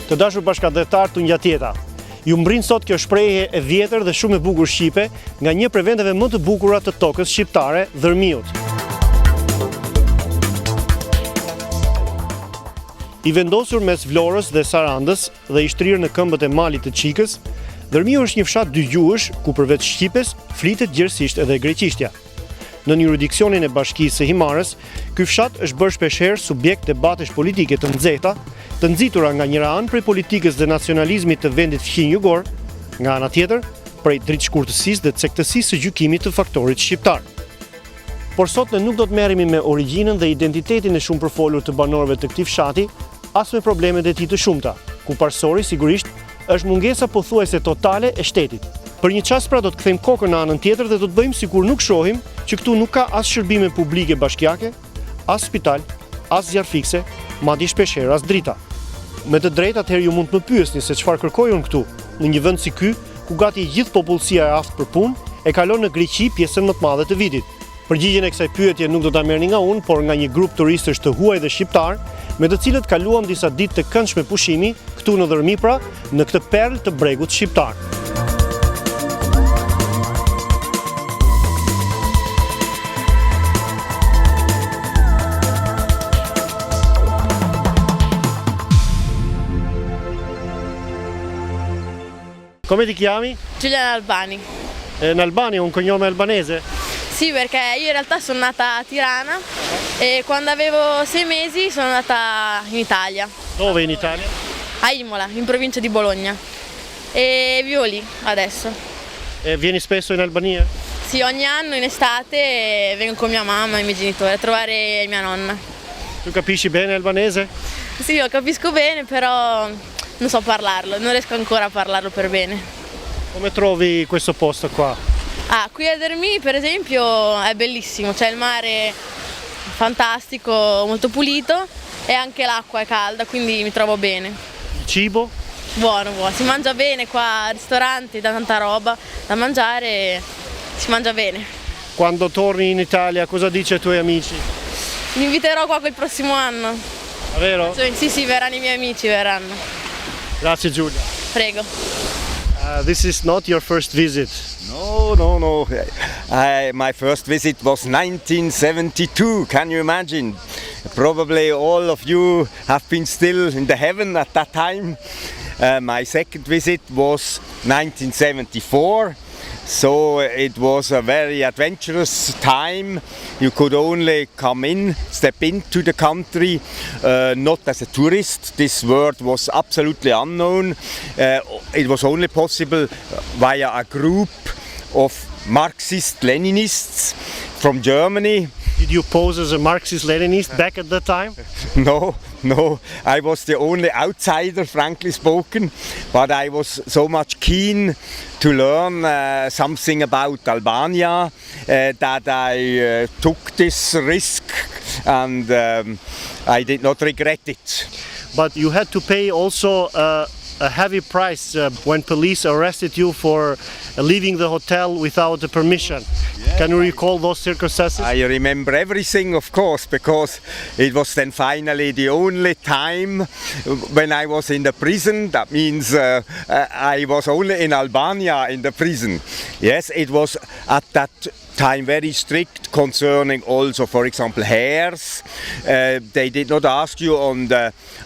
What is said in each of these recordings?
Të dashur bashkëdhetar të ngjatjeta, ju mbrin sot kjo shprehje e vjetër dhe shumë e bukur shqipe nga një prej vendeve më të bukura të tokës shqiptare, Dhërmiut. I vendosur mes Vlorës dhe Sarandës dhe i shtrirë në këmbët e malit të Çikës, Dhërmiu është një fshat dygjuhësh ku përveç shqipes flitet gjerësisht edhe greqishtja. Në jurisdiksionin e Bashkisë së Himarës, ky fshat është bërë shpeshherë subjekt debatesh politike të nxehta, të nxitura nga njëra anë prej politikës dhe nacionalizmit të vendit fqinjugor, nga ana tjetër prej dritshkurtësisë dhe cektësisë së gjykimit të faktorit shqiptar. Por sot ne nuk do të merremi me origjinën dhe identitetin e shumë përfolur të banorëve të këtij fshati, as me problemet e tij të shumta, ku parsori sigurisht është mungesa pothuajse totale e shtetit. Për një çast pra do të kthejmë kokën në anën tjetër dhe do të bëjmë sikur nuk shohim që këtu nuk ka as shërbime publike bashkiake, as spital, as zjarr fikse, madje shpeshherë as drita. Me të drejtë atëherë ju mund të më pyesni se çfarë kërkoj unë këtu, në një vend si ky, ku gati gjithë popullsia e aftë për punë e kalon në Greqi pjesën më të madhe të vitit. Përgjigjen e kësaj pyetje nuk do ta merrni nga unë, por nga një grup turistësh të huaj dhe shqiptar, me të cilët kaluam disa ditë të këndshme pushimi këtu në Dhërmi pra, në këtë perlë të bregut shqiptar. Come ti chiami? Giuliana Albani. In Albania un cognome albanese? Sì, perché io in realtà sono nata a Tirana e quando avevo 6 mesi sono andata in Italia. Dove in Italia? A Imola, in provincia di Bologna. E vivo lì adesso. E vieni spesso in Albania? Sì, ogni anno in estate vengo con mia mamma e i miei genitori a trovare mia nonna. Tu capisci bene albanese? Sì, lo capisco bene, però non so parlarlo, non riesco ancora a parlarlo per bene. Come trovi questo posto qua? Ah, qui a Dhërmi per esempio è bellissimo, c'è il mare fantastico, molto pulito e anche l'acqua è calda, quindi mi trovo bene. Il cibo? Buono, buono, si mangia bene qua, ristoranti, tanta roba da mangiare, si mangia bene. Quando torni in Italia cosa dici ai tuoi amici? Mi inviterò qua quel prossimo anno. Davvero? Sì, sì, verranno i miei amici, verranno. Grazie Giulia. Prego. This is not your first visit. No. My first visit was 1972, can you imagine? Probably all of you have been still in the heaven at that time. My second visit was 1974. So it was a very adventurous time. You could only step into the country, not as a tourist. This word was absolutely unknown. It was only possible via a group of Marxist-Leninists from Germany. Did you pose as a Marxist-Leninist back at that time? No, I was the only outsider, frankly spoken, but I was so much keen to learn something about Albania that I took this risk and I did not regret it. But you had to pay also a heavy price when police arrested you for leaving the hotel without a permission. Yeah. Can you recall those circumstances? I remember everything, of course, because it was then finally the only time when I was in the prison. That means I was only in Albania in the prison. Yes, it was at that time very strict concerning also, for example, hairs. They did not ask you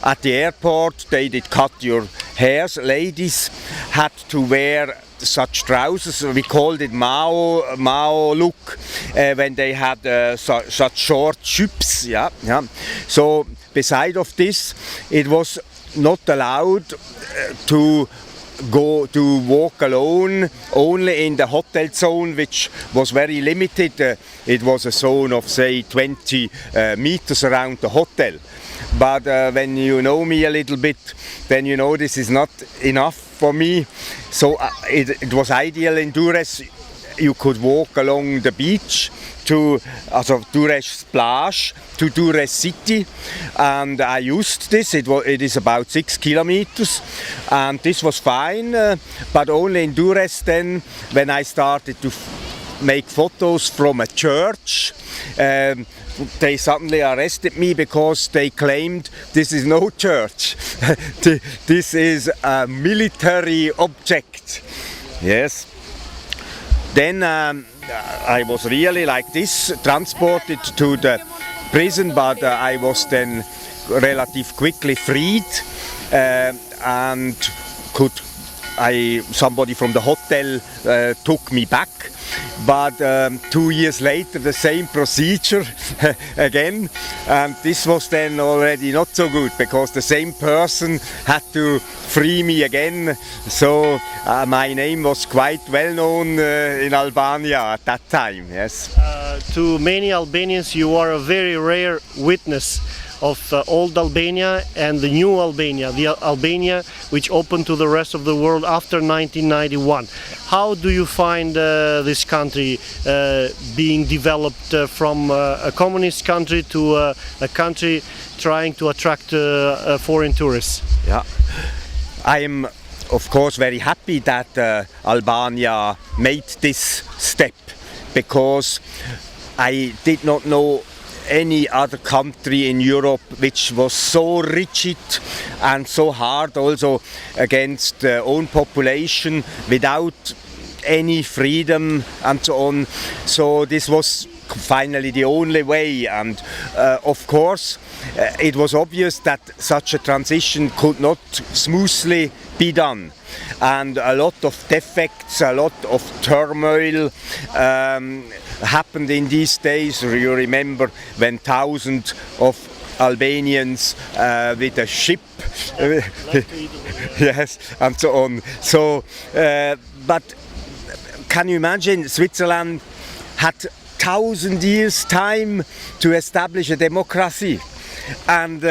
at the airport, they did cut your hairs. Ladies had to wear such trousers, we called it Mao look, when they had such short jupes. Yeah. So beside of this, it was not allowed to walk alone, only in the hotel zone, which was very limited. It was a zone of say 20 meters around the hotel. But when you know me a little bit, then you know this is not enough for me. So it was ideal in Durrës. You could walk along the beach to Durrës plage to Durrës city, and I used this. It is about 6 kilometers, and this was fine. But only in Durrës then, when I started make photos from a church. They suddenly arrested me because they claimed this is no church. This is a military object. Yes. Then I was really like this, transported to the prison, but I was then relatively quickly freed and somebody from the hotel took me back. But 2 years later, the same procedure again, and this was then already not so good because the same person had to free me again. So my name was quite well known in Albania at that time. Yes. To many Albanians, you are a very rare witness of old Albania and the new Albania, the Albania which opened to the rest of the world after 1991. How do you find this country being developed from a communist country to a country trying to attract foreign tourists? Yeah, I am of course very happy that Albania made this step, because I did not know any other country in Europe which was so rigid and so hard also against their own population without any freedom and so on. So this was finally the only way, and of course it was obvious that such a transition could not smoothly be done, and a lot of defects, a lot of turmoil happened in these days. You remember when thousands of Albanians with a ship yes, and so on. So but can you imagine, Switzerland had 1,000 years time to establish a democracy, and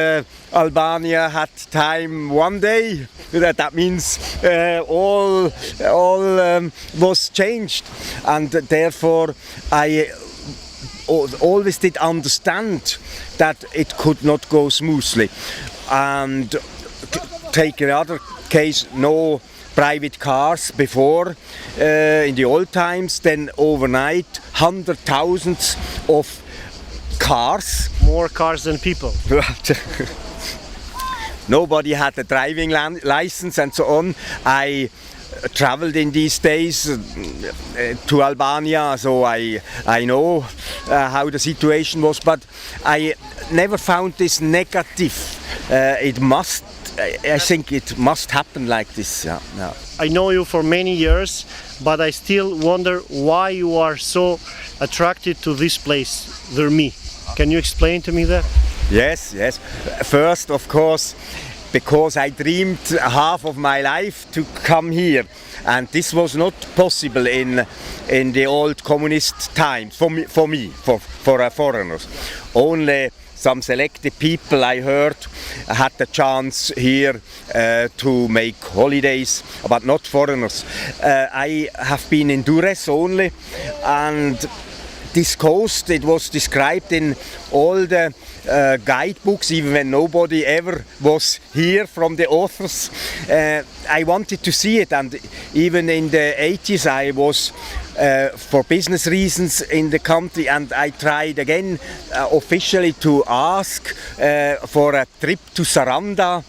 Albania had time 1 day. That means all was changed, and therefore I always did understand that it could not go smoothly. And take another case, no private cars before in the old times, then overnight 100,000 of cars. More cars than people. Nobody had a driving license and so on. I traveled in these days to Albania, so I know how the situation was, but I never found this negative. I think it must happen like this. Yeah, yeah. I know you for many years, but I still wonder why you are so attracted to this place, Dhërmi. Can you explain to me that? Yes, yes. First, of course, because I dreamed half of my life to come here, and this was not possible in the old communist times for foreigners. Only some selected people, I heard, had the chance here to make holidays, but not foreigners. I have been in Durres only, and this coast, it was described in all the guidebooks, even when nobody ever was here from the authors. I wanted to see it, and even in the 80s I was for business reasons in the country, and I tried again officially to ask for a trip to Saranda,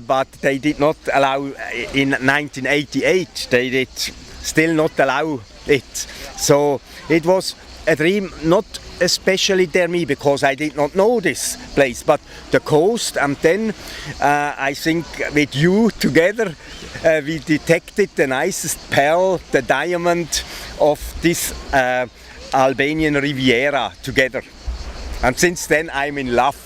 but they did not allow. In 1988 they did still not allow it. So it was a dream, not especially Dhërmi, because I did not know this place, but the coast. And then I think with you together we detected the nicest pearl, the diamond of this Albanian Riviera together. And since then I'm in love.